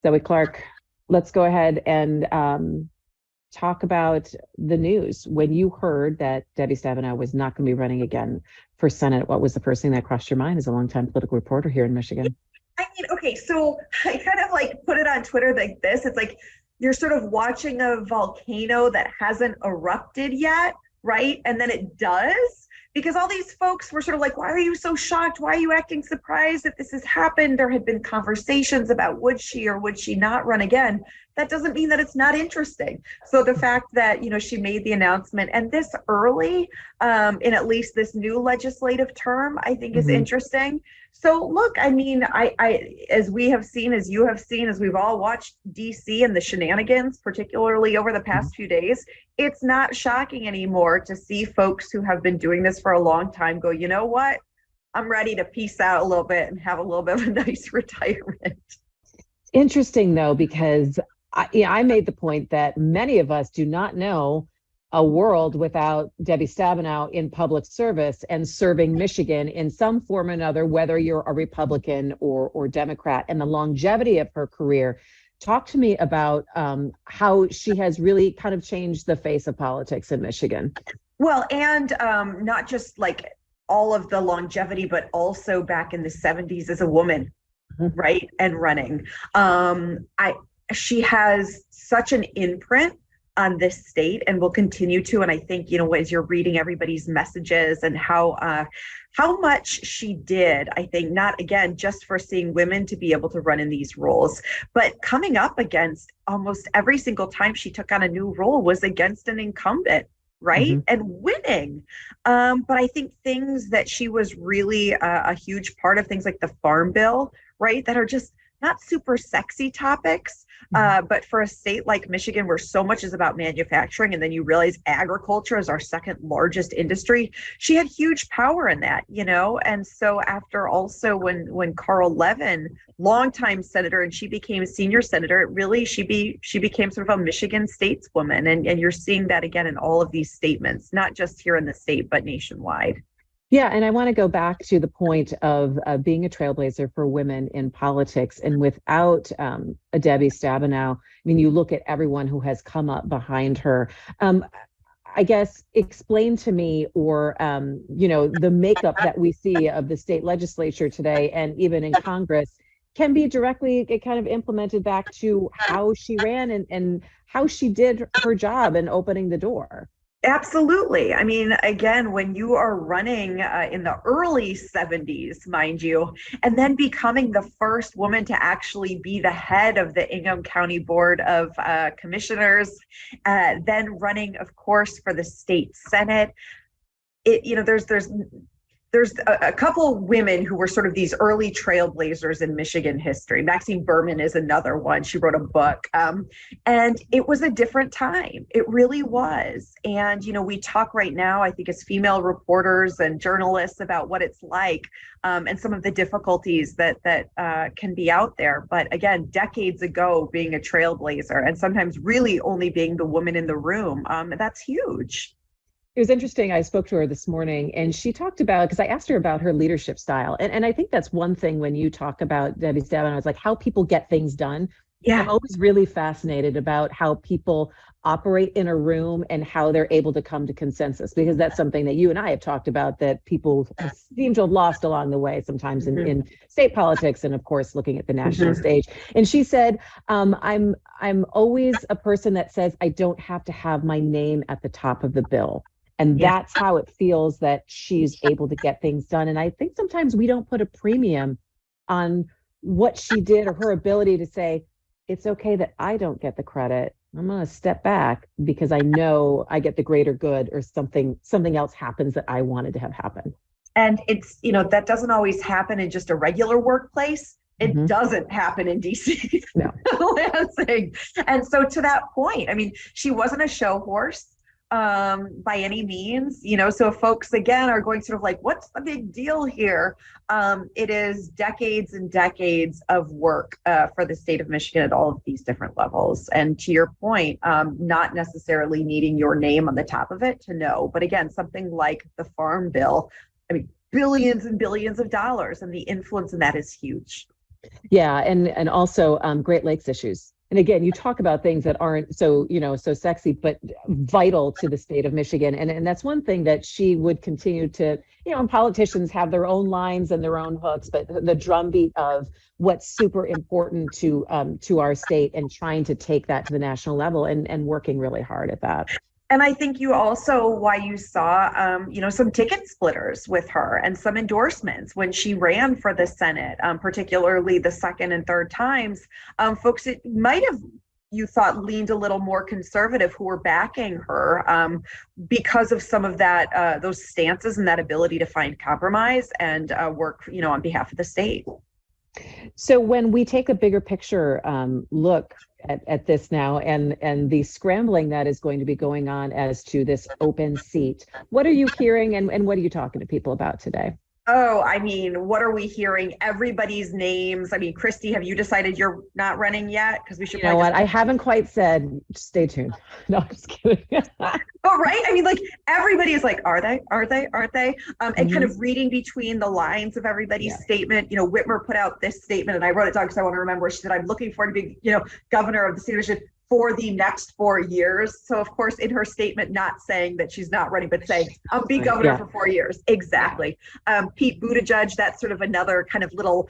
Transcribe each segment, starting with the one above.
Zoe Clark, let's go ahead and talk about the news. When you heard that Debbie Stabenow was not going to be running again for Senate, what was the first thing that crossed your mind as a longtime political reporter here in Michigan? I mean, okay, so I kind of like put it on Twitter like this. It's like you're sort of watching a volcano that hasn't erupted yet, right? And then it does. Because all these folks were sort of like, why are you so shocked? Why are you acting surprised that this has happened? There had been conversations about would she or would she not run again. That doesn't mean that it's not interesting. So the fact that, she made the announcement and this early in at least this new legislative term, I think is interesting. So look, I mean, I as we have seen, as you have seen, as we've all watched DC and the shenanigans, particularly over the past few days, it's not shocking anymore to see folks who have been doing this for a long time go, you know what? I'm ready to peace out a little bit and have a little bit of a nice retirement. Interesting, though, because I made the point that many of us do not know a world without Debbie Stabenow in public service and serving Michigan in some form or another, whether you're a Republican or Democrat, and the longevity of her career. Talk to me about how she has really kind of changed the face of politics in Michigan. Well, and not just like all of the longevity, but also back in the 70s as a woman, right? And running. She has such an imprint on this state and will continue to. And I think, as you're reading everybody's messages and how much she did, I think, not again, just for seeing women to be able to run in these roles, but coming up against almost every single time she took on a new role was against an incumbent, right? And winning. But I think things that she was really a huge part of, things like the Farm Bill, right? That are just not super sexy topics, but for a state like Michigan, where so much is about manufacturing, and then you realize agriculture is our second largest industry, she had huge power in that, And so after also when Carl Levin, longtime senator, and she became senior senator, she became sort of a Michigan stateswoman, and you're seeing that again in all of these statements, not just here in the state, but nationwide. Yeah, and I want to go back to the point of being a trailblazer for women in politics. And without a Debbie Stabenow, I mean, you look at everyone who has come up behind her. I guess explain to me, or, the makeup that we see of the state legislature today and even in Congress can be directly kind of implemented back to how she ran and how she did her job in opening the door. Absolutely. I mean, again, when you are running in the early 70s, mind you, and then becoming the first woman to actually be the head of the Ingham County Board of Commissioners, then running, of course, for the state Senate, there's a couple of women who were sort of these early trailblazers in Michigan history. Maxine Berman is another one. She wrote a book. And it was a different time. It really was. And, we talk right now, I think, as female reporters and journalists about what it's like and some of the difficulties that can be out there. But again, decades ago, being a trailblazer and sometimes really only being the woman in the room, that's huge. It was interesting. I spoke to her this morning and she talked about, because I asked her about her leadership style. And I think that's one thing when you talk about Debbie Stabenow, it's like how people get things done. Yeah. I'm always really fascinated about how people operate in a room and how they're able to come to consensus, because that's something that you and I have talked about that people seem to have lost along the way sometimes in state politics and, of course, looking at the national stage. And she said, I'm always a person that says I don't have to have my name at the top of the bill. And that's how it feels that she's able to get things done. And I think sometimes we don't put a premium on what she did or her ability to say, it's okay that I don't get the credit. I'm going to step back because I know I get the greater good, or something else happens that I wanted to have happen. And it's, that doesn't always happen in just a regular workplace. It doesn't happen in DC. No. Lansing. And so to that point, I mean, she wasn't a show horse by any means, so folks again are going sort of like, what's the big deal here? It is decades and decades of work for the state of Michigan at all of these different levels. And to your point, not necessarily needing your name on the top of it to know, but again, something like the Farm Bill, I mean, billions and billions of dollars, and the influence in that is huge. Yeah, and also Great Lakes issues. And again, you talk about things that aren't so, so sexy, but vital to the state of Michigan. And that's one thing that she would continue to, and politicians have their own lines and their own hooks, but the drumbeat of what's super important to our state and trying to take that to the national level and working really hard at that. And I think why you saw, some ticket splitters with her and some endorsements when she ran for the Senate, particularly the second and third times. Folks, it might have, you thought, leaned a little more conservative who were backing her because of some of that, those stances and that ability to find compromise and work, on behalf of the state. So when we take a bigger picture look at this now and the scrambling that is going to be going on as to this open seat, what are you hearing and what are you talking to people about today? Oh, I mean, what are we hearing? Everybody's names. I mean, Christy, have you decided you're not running yet? Because we should. You know what? I haven't quite said. Stay tuned. No, I'm just kidding. Oh, right. I mean, like everybody is like, are they? Are they? Aren't they? And kind of reading between the lines of everybody's statement. Whitmer put out this statement, and I wrote it down because I want to remember. She said, "I'm looking forward to be, governor of the state of Michigan for the next 4 years." So, of course, in her statement, not saying that she's not running, but saying, "I'll be governor for 4 years." Exactly. Pete Buttigieg, that's sort of another kind of little,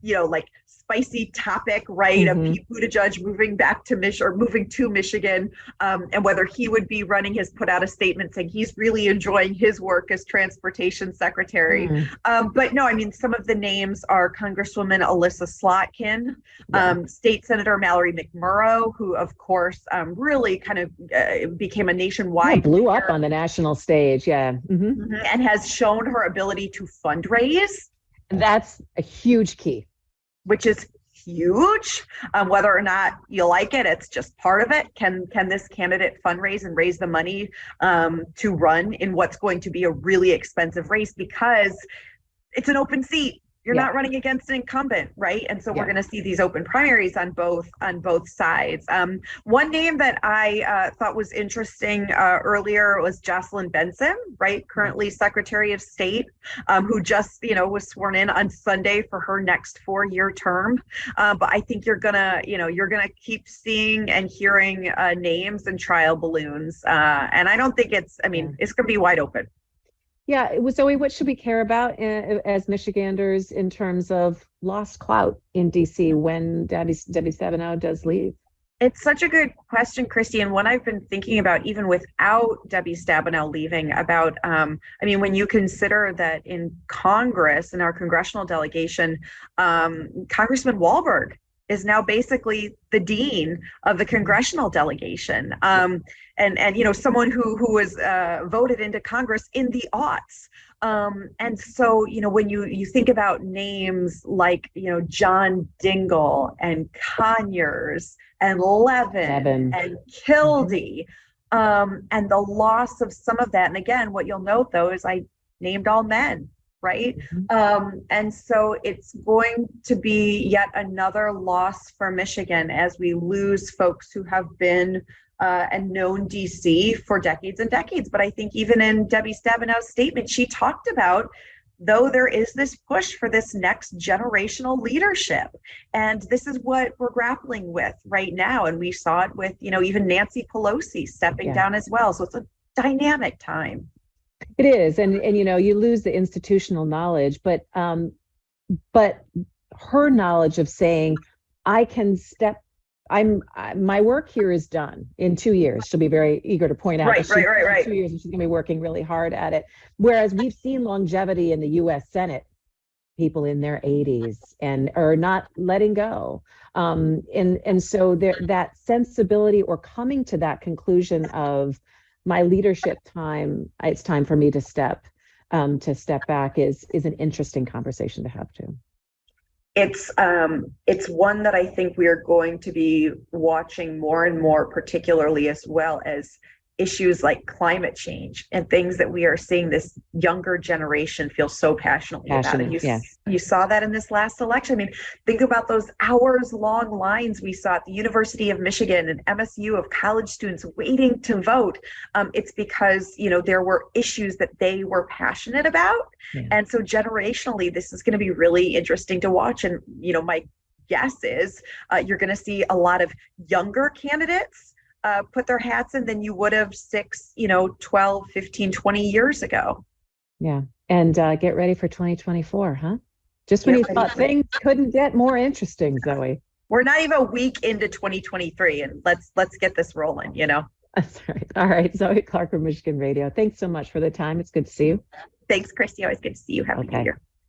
like spicy topic, right? Of Pete Buttigieg moving back to moving to Michigan, and whether he would be running, has put out a statement saying he's really enjoying his work as transportation secretary. But no, I mean, some of the names are Congresswoman Alyssa Slotkin, State Senator Mallory McMurrow, who of course really kind of became a nationwide blew up on the national stage, and has shown her ability to fundraise. That's a huge key. Which is huge. Whether or not you like it, it's just part of it. Can this candidate fundraise and raise the money to run in what's going to be a really expensive race, because it's an open seat? You're not running against an incumbent, right? And so we're going to see these open primaries on both sides. One name that I thought was interesting earlier was Jocelyn Benson, right? Currently Secretary of State, who just was sworn in on Sunday for her next 4-year term. But I think you're gonna keep seeing and hearing names and trial balloons, and I don't think it's gonna be wide open. Yeah, Zoe, what should we care about as Michiganders in terms of lost clout in DC when Debbie Stabenow does leave? It's such a good question, Christy, and one I've been thinking about even without Debbie Stabenow leaving about, when you consider that in Congress, in our congressional delegation, Congressman Wahlberg is now basically the dean of the congressional delegation, and someone who was voted into Congress in the aughts. And so, when you think about names like, John Dingell and Conyers and Levin and Kildee, and the loss of some of that. And again, what you'll note, though, is I named all men. Right. And so it's going to be yet another loss for Michigan as we lose folks who have been and known DC for decades and decades. But I think even in Debbie Stabenow's statement, she talked about, though there is this push for this next generational leadership. And this is what we're grappling with right now. And we saw it with, even Nancy Pelosi stepping down as well. So it's a dynamic time. It is, and you lose the institutional knowledge, but her knowledge of saying, my work here is done in 2 years. She'll be very eager to point out right. 2 years, and she's going to be working really hard at it. Whereas we've seen longevity in the U.S. Senate, people in their 80s and are not letting go, and so that sensibility or coming to that conclusion of, my leadership time, it's time for me to step back is an interesting conversation to have too. It's one that I think we are going to be watching more and more, particularly as well as issues like climate change and things that we are seeing this younger generation feel so passionately about. And you saw that in this last election. I mean, think about those hours long lines we saw at the University of Michigan and MSU of college students waiting to vote. It's because, there were issues that they were passionate about. Yeah. And so generationally, this is going to be really interesting to watch. And, my guess is you're going to see a lot of younger candidates put their hats in than you would have 6, 12, 15, 20 years ago. Yeah. And get ready for 2024, huh? Just when you thought things couldn't get more interesting, Zoe. We're not even a week into 2023, and let's get this rolling, That's right. All right. Zoe Clark from Michigan Radio. Thanks so much for the time. It's good to see you. Thanks, Christy. Always good to see you. Happy New Year.